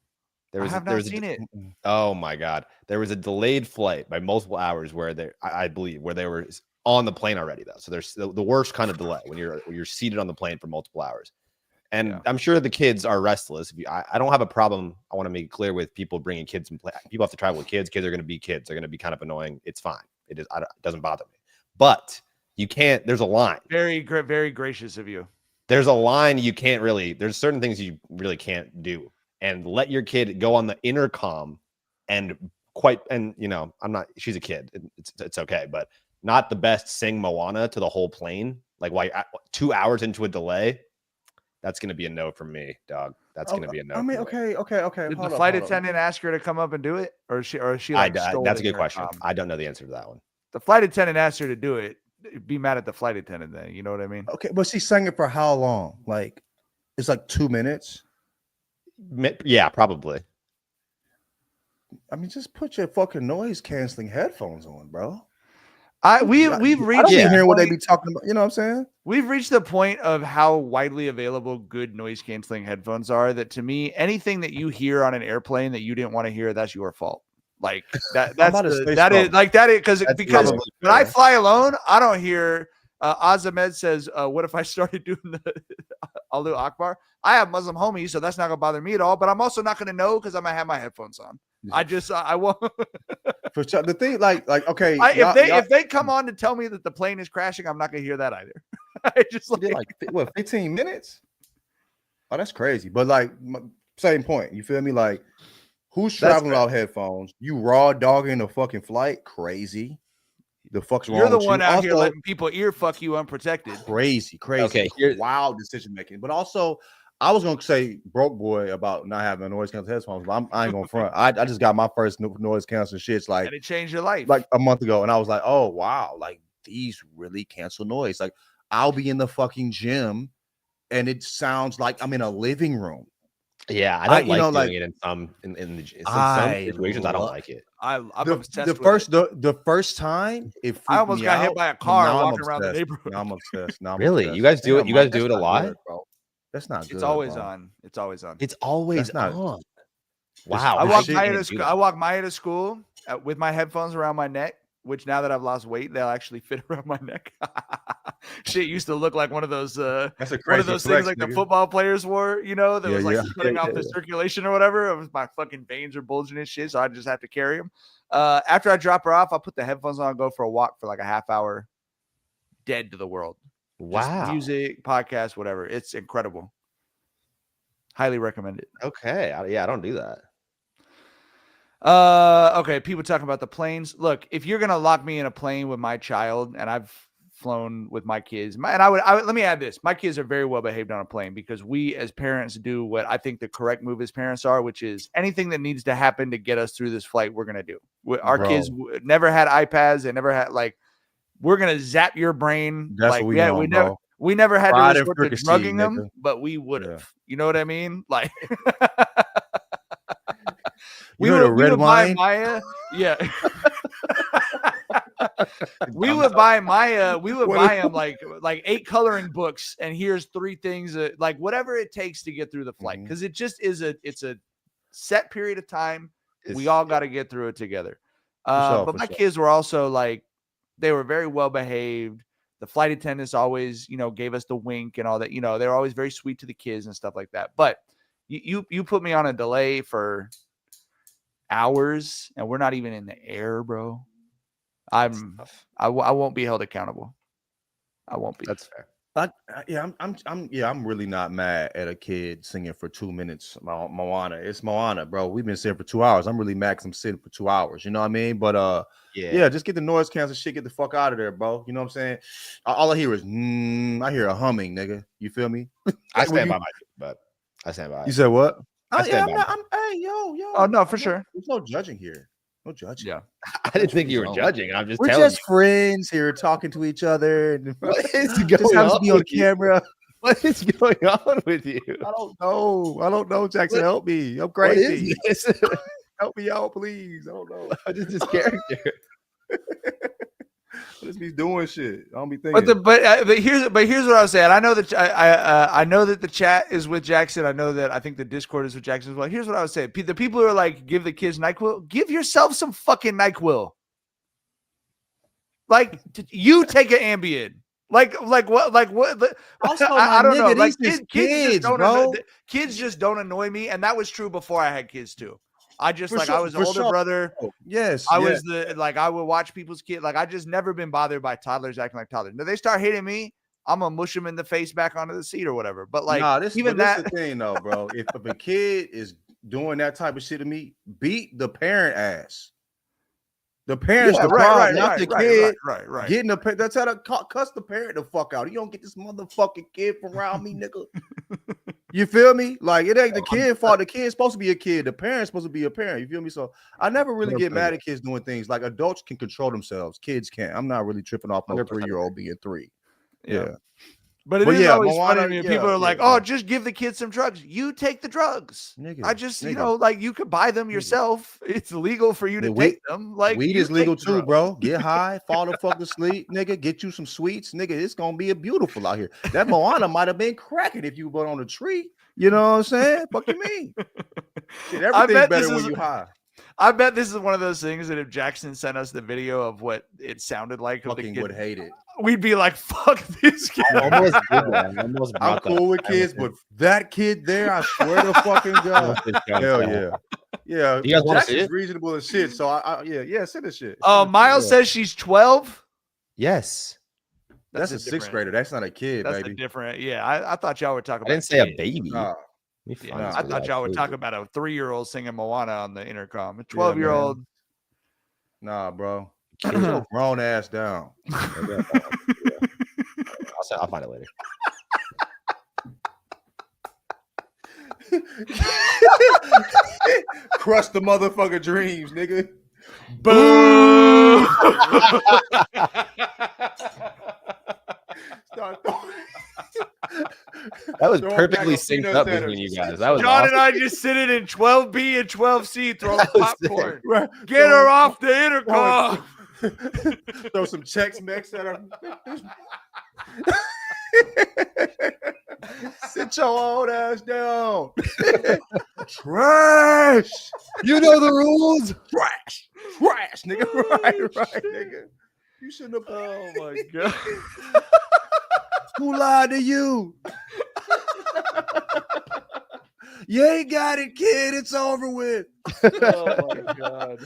Speaker 2: I have not seen it.
Speaker 1: Oh my God. There was a delayed flight by multiple hours where I believe they were on the plane already though. So there's the worst kind of delay when you're seated on the plane for multiple hours. And I'm sure the kids are restless. I don't have a problem. I want to make it clear with people bringing kids and people have to travel with kids. Kids are going to be kids. They're going to be kind of annoying. It's fine. It doesn't bother me. But you can't. There's a line.
Speaker 2: Very gracious of you.
Speaker 1: There's a line you can't really. There's certain things you really can't do. And let your kid go on the intercom and I'm not. She's a kid. It's okay, but not the best. Sing Moana to the whole plane. Like why 2 hours into a delay. That's going to be a no from me, dog. That's going to be a no.
Speaker 3: I mean, okay.
Speaker 2: Did the flight attendant ask her to come up and do it, or is she like?
Speaker 1: That's a good question. I don't know the answer to that one.
Speaker 2: The flight attendant asked her to do it. Be mad at the flight attendant then. You know what I mean?
Speaker 3: Okay, but she sang it for how long? Like, it's like 2 minutes.
Speaker 1: Yeah, probably.
Speaker 3: I mean, just put your fucking noise canceling headphones on, bro.
Speaker 2: We've reached.
Speaker 3: I don't even hear what they be talking about. You know what I'm saying?
Speaker 2: We've reached the point of how widely available good noise canceling headphones are that to me, anything that you hear on an airplane that you didn't want to hear, that's your fault. Like that. Because when I fly alone, I don't hear. Azamed says, "What if I started doing the Allahu Akbar?" I have Muslim homies, so that's not gonna bother me at all. But I'm also not gonna know because I'm gonna have my headphones on. I won't.
Speaker 3: For sure. The thing, like, okay,
Speaker 2: if they come on to tell me that the plane is crashing, I'm not gonna hear that either. I just
Speaker 3: like 15 minutes. Oh, that's crazy. But like, same point. You feel me? Like, who's traveling without headphones? You raw dogging a fucking flight? Crazy. The fuck's wrong?
Speaker 2: You're the one out here letting people ear fuck you unprotected.
Speaker 3: Crazy.
Speaker 1: Okay,
Speaker 3: wild decision making. But also, I was gonna say broke boy about not having a noise cancel headphones, but I ain't gonna front. I just got my first noise cancel shits like,
Speaker 2: and it changed your life
Speaker 3: like a month ago, and I was like, oh wow, like these really cancel noise. Like I'll be in the fucking gym, and it sounds like I'm in a living room.
Speaker 1: Yeah, I don't like doing it in some situations. I don't like it.
Speaker 2: I'm obsessed
Speaker 3: the first time
Speaker 2: I almost got hit by a car walking around the neighborhood.
Speaker 3: Now I'm obsessed.
Speaker 1: Really? You guys do it? You guys do it a lot?
Speaker 3: Good, bro. That's not good.
Speaker 2: It's always on. It's always on.
Speaker 1: It's always on.
Speaker 2: Wow. I walk Maya to school with my headphones around my neck, which now that I've lost weight, they'll actually fit around my neck. Shit used to look like one of those
Speaker 3: that's a crazy
Speaker 2: one of those things like
Speaker 3: nigga.
Speaker 2: the football players wore, that was like cutting off the circulation or whatever. It was my fucking veins are bulging and shit, so I just have to carry them. After I drop her off, I'll put the headphones on and go for a walk for like a half hour, dead to the world.
Speaker 1: Wow.
Speaker 2: Just music, podcast, whatever. It's incredible. Highly recommend it.
Speaker 1: Okay. I don't do that.
Speaker 2: Okay. People talking about the planes. Look, if you're gonna lock me in a plane with my child, and I've flown with my kids, and I would let me add this: my kids are very well behaved on a plane because we, as parents, do what I think the correct move as parents are, which is anything that needs to happen to get us through this flight, we're gonna do. Our kids never had iPads; they never had we're gonna zap your brain.
Speaker 3: That's what
Speaker 2: we never had to resort to drugging them, but we would have. You know what I mean? Like. We would buy Maya. Yeah. we would buy Maya. We would buy him like 8 coloring books, and here's 3 things like whatever it takes to get through the flight, because it just is it's a set period of time. We all got to get through it together. But my kids were also they were very well behaved. The flight attendants always, gave us the wink and all that. They're always very sweet to the kids and stuff like that. But you put me on a delay for hours and we're not even in the air, bro. I won't be held accountable. I won't be.
Speaker 1: That's fair.
Speaker 3: I'm really not mad at a kid singing for 2 minutes. Moana, it's Moana, bro. We've been sitting for 2 hours. I'm really mad 'cause I'm sitting for 2 hours. You know what I mean? But yeah, just get the noise cancel shit. Get the fuck out of there, bro. You know what I'm saying? All I hear is I hear a humming, nigga. You feel me?
Speaker 1: I stand by my but I stand by.
Speaker 3: You said what?
Speaker 1: I stand by.
Speaker 3: Hey, yo.
Speaker 2: Oh no, for sure.
Speaker 3: There's no judging here. No judging.
Speaker 2: Yeah.
Speaker 1: I didn't think you were judging. I'm just
Speaker 3: We're
Speaker 1: telling
Speaker 3: just friends here talking to each other.
Speaker 1: What is going
Speaker 3: just happens
Speaker 1: on
Speaker 3: to be on
Speaker 1: with you?
Speaker 3: camera.
Speaker 1: What is going on with you?
Speaker 3: I don't know. Jackson, help me. I'm crazy. Help me out, please. I don't know.
Speaker 1: What is this character?
Speaker 3: Let's be doing shit. I don't be thinking.
Speaker 2: But here's what I was saying. I know that I know that the chat is with Jackson. I think the Discord is with Jackson as well. Here's what I was saying. The people who are like, give the kids NyQuil, give yourself some fucking NyQuil. Like you take an Ambien. Like what?
Speaker 3: Also,
Speaker 2: I don't know. Like
Speaker 3: kids
Speaker 2: just don't annoy me, and that was true before I had kids too. I just
Speaker 3: I
Speaker 2: was an older brother.
Speaker 3: Yes,
Speaker 2: I was I would watch people's kids. Like I just never been bothered by toddlers acting like toddlers. Now they start hitting me, I'm gonna mush them in the face back onto the seat or whatever. But like,
Speaker 3: this is the thing though, bro. If a kid is doing that type of shit to me, beat the parent ass. The parents, the problem, not the kid.
Speaker 2: Right.
Speaker 3: Getting the that's how to cuss the parent the fuck out. You don't get this motherfucking kid from around me, nigga. You feel me? Like it ain't the kid's fault. The kid's supposed to be a kid. The parent's supposed to be a parent. You feel me? So I never really get mad at kids doing things. Like adults can control themselves. Kids can't. I'm not really tripping off no 3-year-old being 3. Yeah.
Speaker 2: But it is always funny to me. People are like, "Oh, just give the kids some drugs." You take the drugs. I just, like you could buy them yourself. It's legal for you to take them. Like
Speaker 3: weed is legal too, bro. Get high, fall the fuck to sleep, nigga. Get you some sweets, nigga. It's gonna be a beautiful out here. That Moana might have been cracking if you went on a tree. You know what I'm saying? Fuck you mean? Shit, everything's better when you high.
Speaker 2: I bet this is one of those things that if Jackson sent us the video of what it sounded like,
Speaker 3: fucking would hate it.
Speaker 2: We'd be like, "Fuck this kid."
Speaker 3: I'm cool with kids, but that kid there, I swear to fucking God, hell yeah.
Speaker 1: You guys want to see
Speaker 3: Jackson's
Speaker 1: it?
Speaker 3: reasonable as shit. So send this shit.
Speaker 2: Miles says she's 12.
Speaker 1: Yes.
Speaker 3: That's a 6th grader. That's not a kid,
Speaker 2: That's
Speaker 3: baby.
Speaker 2: Different. Yeah, I thought y'all were talking about.
Speaker 1: I didn't say a baby.
Speaker 2: I thought y'all would talk about a 3-year-old singing Moana on the intercom. A 12-year-old.
Speaker 3: Nah, bro. Get your grown ass down.
Speaker 1: I'll find it later.
Speaker 3: Crush the motherfucker dreams, nigga.
Speaker 2: Boom.
Speaker 1: That was perfectly synced up between you guys. That was
Speaker 2: John
Speaker 1: awesome.
Speaker 2: and I just sitting in 12B and 12C throwing popcorn. Get her off the intercom.
Speaker 3: Throw some checks next at her. Sit your old ass down. Trash.
Speaker 1: You know the rules.
Speaker 3: Trash, nigga. Right, nigga. You shouldn't have.
Speaker 2: Oh my God.
Speaker 3: Who lied to you? You ain't got it, kid. It's over with.
Speaker 2: Oh my God.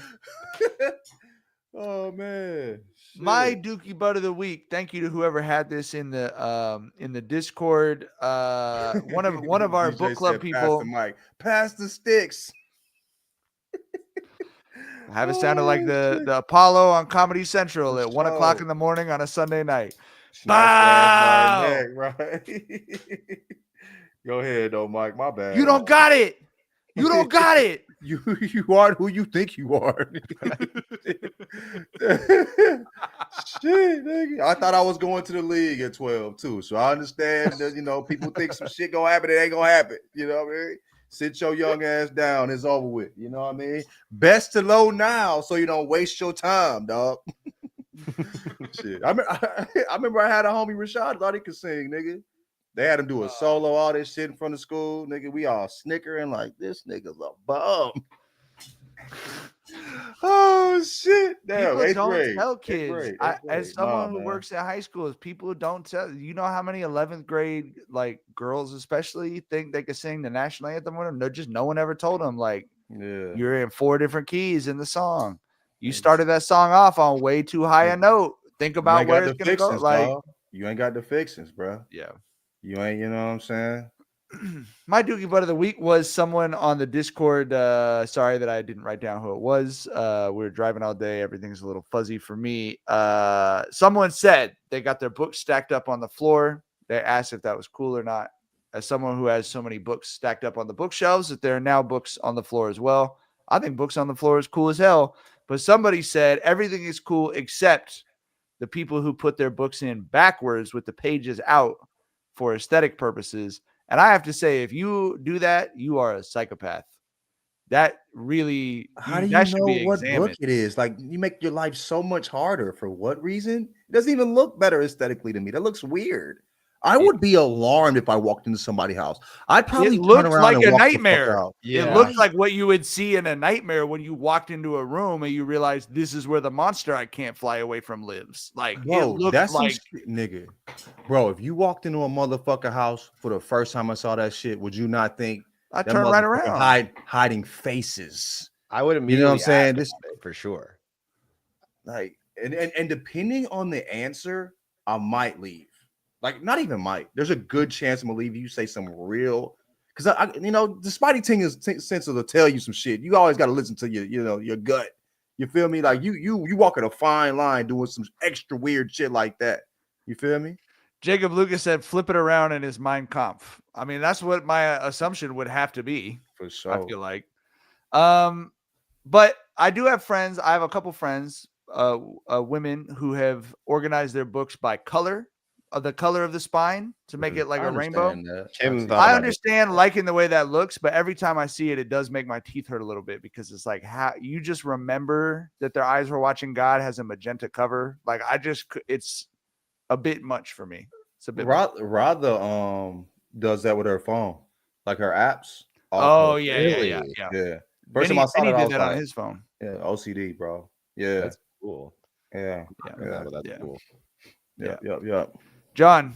Speaker 3: Oh man. Shit.
Speaker 2: My Dookie Butt of the week. Thank you to whoever had this in the Discord. One of our book club people.
Speaker 3: Pass the sticks.
Speaker 2: Have it sounded like the Apollo on Comedy Central at 1 o'clock in the morning on a Sunday night. Bow!
Speaker 3: Right. Go ahead, though, Mike. My bad.
Speaker 2: You don't got it. You don't got it.
Speaker 3: You are who you think you are. Shit, nigga. I thought I was going to the league at 12 too, so I understand that people think some shit gonna happen. It ain't gonna happen. You know what I mean? Sit your young ass down. It's over with. You know what I mean? Best to low now, so you don't waste your time, dog. Shit. I remember I had a homie Rashad thought he could sing, nigga. They had him do a solo, all this shit in front of school, nigga. We all snickering like this nigga's a bum. Oh shit! Damn,
Speaker 2: people don't tell kids. As someone who works at high schools, people don't tell. You know how many 11th grade girls, especially, think they could sing the national anthem with them? No, just no one ever told them. You're in 4 different keys in the song. You started that song off on way too high a note. Think about where it's gonna go.
Speaker 3: You ain't got the fixings, bro.
Speaker 2: Yeah.
Speaker 3: You ain't, you know what I'm saying?
Speaker 2: My Dookie Butt of the week was someone on the Discord. Sorry that I didn't write down who it was. We were driving all day. Everything's a little fuzzy for me. Someone said they got their books stacked up on the floor. They asked if that was cool or not. As someone who has so many books stacked up on the bookshelves, that there are now books on the floor as well. I think books on the floor is cool as hell. But somebody said everything is cool except the people who put their books in backwards with the pages out for aesthetic purposes. And I have to say, if you do that, you are a psychopath. That really,
Speaker 3: how do you
Speaker 2: that should
Speaker 3: know
Speaker 2: be
Speaker 3: what
Speaker 2: examined.
Speaker 3: book it is? Like, you make your life so much harder. For what reason? It doesn't even look better aesthetically to me. That looks weird. I would be alarmed if I walked into somebody's house. I'd probably turn around
Speaker 2: like
Speaker 3: and
Speaker 2: a
Speaker 3: walk
Speaker 2: nightmare.
Speaker 3: The fuck out.
Speaker 2: Yeah. It looks like what you would see in a nightmare when you walked into a room and you realize this is where the monster I can't fly away from lives. Like,
Speaker 3: bro,
Speaker 2: it looks
Speaker 3: that's
Speaker 2: like
Speaker 3: nigga. Bro, if you walked into a motherfucker house for the first time I saw that shit, would you not think
Speaker 2: I turn right around
Speaker 3: hiding faces?
Speaker 1: I would immediately,
Speaker 3: you know what I'm saying? This
Speaker 1: for sure.
Speaker 3: Like, and depending on the answer, I might leave. Like, not even might. There's a good chance I'm gonna leave you say some real, because I you know, the Spidey thing is sense to tell you some shit. You always got to listen to your gut. You feel me? Like you walking a fine line doing some extra weird shit like that. You feel me?
Speaker 2: Jacob Lucas said, flip it around in his Mein Kampf. I mean, that's what my assumption would have to be.
Speaker 3: For sure.
Speaker 2: I feel like. But I do have friends. I have a couple friends, women who have organized their books by color, the color of the spine to make it like a rainbow. I understand liking the way that looks, but every time I see it, it does make my teeth hurt a little bit because it's like how you just remember that their eyes were watching God has a magenta cover. Like it's a bit much for me. It's a bit.
Speaker 3: Rather does that with her phone, like her apps.
Speaker 2: Oh yeah.
Speaker 3: First time I saw
Speaker 2: did that on his phone.
Speaker 3: Yeah, OCD, bro. Yeah,
Speaker 1: that's cool.
Speaker 3: Yeah.
Speaker 1: That's cool.
Speaker 3: Yep.
Speaker 2: John,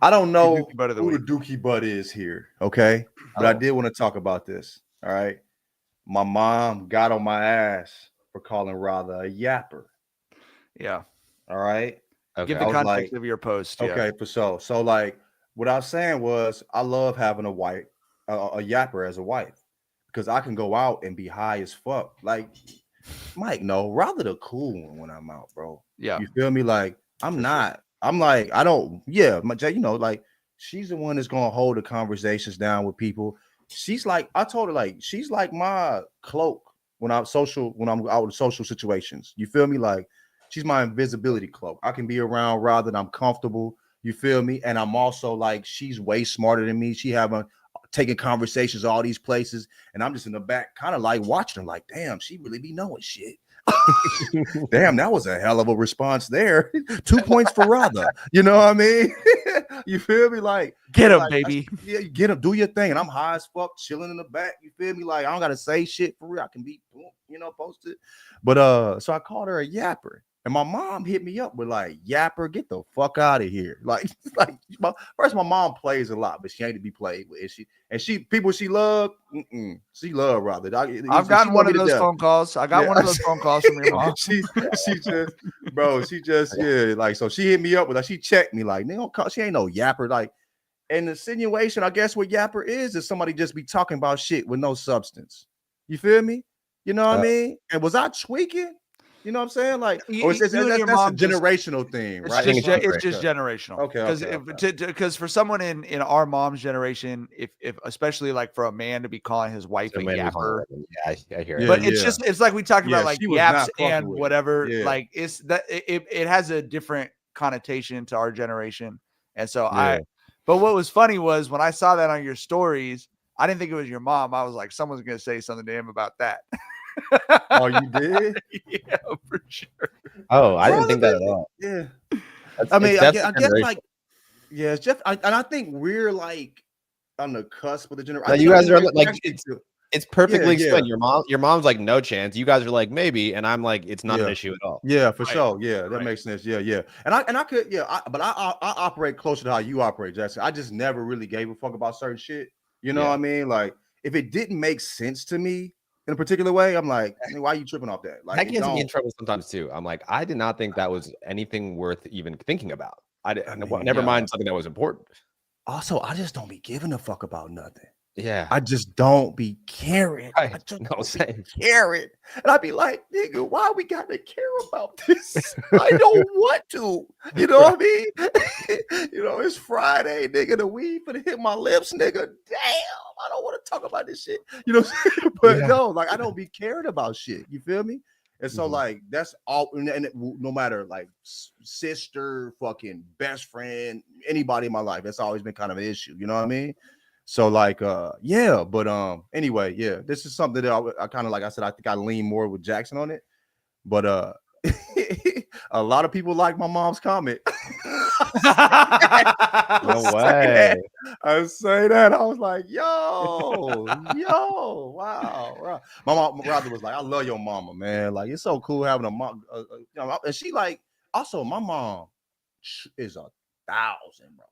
Speaker 3: I don't know who the Dookie Butt is here, okay? But I did want to talk about this. All right. My mom got on my ass for calling Rather a yapper.
Speaker 2: Yeah.
Speaker 3: All right.
Speaker 2: Okay. Give the context of your post.
Speaker 3: Okay,
Speaker 2: yeah.
Speaker 3: For sure. So like what I was saying was I love having a yapper as a wife because I can go out and be high as fuck. Like Mike, no, Rather the cool one when I'm out, bro.
Speaker 2: Yeah.
Speaker 3: You feel me? Like I'm not. Sure. I'm like, I don't, like she's the one that's gonna hold the conversations down with people. She's like, I told her, like, she's like my cloak when I'm out in social situations. You feel me? Like, she's my invisibility cloak. I can be around Rather, I'm comfortable. You feel me? And I'm also like, she's way smarter than me. She taking conversations all these places, and I'm just in the back, kind of like watching them, like, damn, she really be knowing shit. Damn, that was a hell of a response there. 2 points for Rather. You know what I mean? You feel me? Like,
Speaker 2: get him, baby.
Speaker 3: Yeah, get him. Do your thing. And I'm high as fuck, chilling in the back. You feel me? Like, I don't gotta say shit for real. I can be, posted. But so I called her a yapper. And my mom hit me up with like, yapper, get the fuck out of here. Like first, my mom plays a lot, but she ain't to be played with. People she love, she love Rather.
Speaker 2: I've gotten one of those phone calls. I got one of those phone calls from your mom.
Speaker 3: she just like, so she hit me up with like, she checked me like, she ain't no yapper. Like, and the insinuation, I guess what yapper is somebody just be talking about shit with no substance. You feel me? You know what I mean? And was I tweaking? You know what I'm saying? Like, that's a generational thing, right?
Speaker 2: It's just generational.
Speaker 3: Okay.
Speaker 2: Because for someone in our mom's generation, if especially like for a man to be calling his wife a yapper,
Speaker 1: I hear
Speaker 2: it. But it's like we talked about like yaps and whatever.
Speaker 3: Yeah.
Speaker 2: Like it has a different connotation to our generation, and so But what was funny was when I saw that on your stories, I didn't think it was your mom. I was like, someone's gonna say something to him about that.
Speaker 3: Oh, you did?
Speaker 2: Yeah, for sure.
Speaker 1: Oh, I didn't think that at all.
Speaker 3: Yeah. I guess like, yeah, it's Jeff. And I think we're like on the cusp of the generation.
Speaker 1: No, you guys are like, it's perfectly explained. Your mom's like, no chance. You guys are like, maybe. And I'm like, it's not an issue at all.
Speaker 3: Yeah, for sure. Yeah, that makes sense. Yeah. And I could, but I operate closer to how you operate, Jackson. I just never really gave a fuck about certain shit. You know what I mean? Like, if it didn't make sense to me in a particular way, I'm like, why are you tripping off that? Like,
Speaker 1: that gets me in trouble sometimes too. I'm like, I did not think that was anything worth even thinking about. Never mind something that was important.
Speaker 3: Also, I just don't be giving a fuck about nothing.
Speaker 1: Yeah.
Speaker 3: I just don't be caring.
Speaker 1: Right.
Speaker 3: I just
Speaker 1: No,
Speaker 3: don't
Speaker 1: same.
Speaker 3: be caring. And I'd be like, nigga, why we got to care about this? I don't want to. You know what I mean? It's Friday, nigga. The weed finna hit my lips, nigga. Damn, I don't want to talk about this shit. You know what I'm saying? But no, like I don't be caring about shit. You feel me? And so like that's all, and no matter like sister, fucking best friend, anybody in my life, that's always been kind of an issue. You know what I mean? So like yeah, but anyway, yeah, this is something that I kind of, like I said, I think I lean more with Jackson on it. But a lot of people like my mom's comment.
Speaker 1: No way.
Speaker 3: I say that. I was like, yo, wow. My brother was like, I love your mama, man. Like, it's so cool having a mom. And she like, also, my mom is 1,000, bro.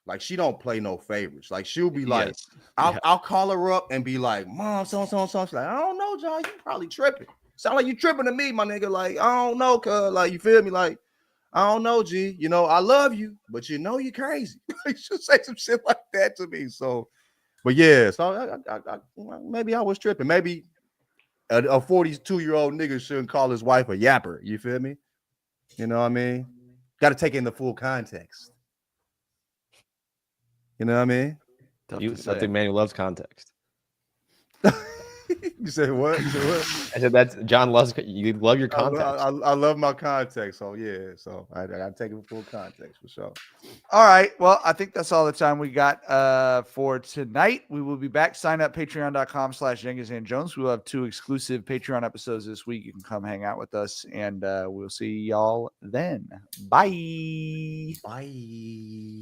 Speaker 3: Like, she don't play no favorites. Like, she'll be like, I'll call her up and be like, Mom, so. She's like, I don't know, John. You probably tripping. Sound like you tripping to me, my nigga. Like, I don't know, cuz. Like, you feel me? Like, I don't know, G. I love you, but you crazy. She'll say some shit like that to me. So, but yeah. So, I maybe I was tripping. Maybe a 42-year-old nigga shouldn't call his wife a yapper. You feel me? You know what I mean? Got to take in the full context. You know what I mean?
Speaker 1: I think man who loves context.
Speaker 3: You said what?
Speaker 1: I said that's John loves. You love your context.
Speaker 3: I love my context. So yeah. So I gotta take it in full context for sure.
Speaker 2: All right. Well, I think that's all the time we got for tonight. We will be back. Sign up patreon.com/JengisandJones. We'll have 2 exclusive Patreon episodes this week. You can come hang out with us, and we'll see y'all then. Bye.
Speaker 3: Bye.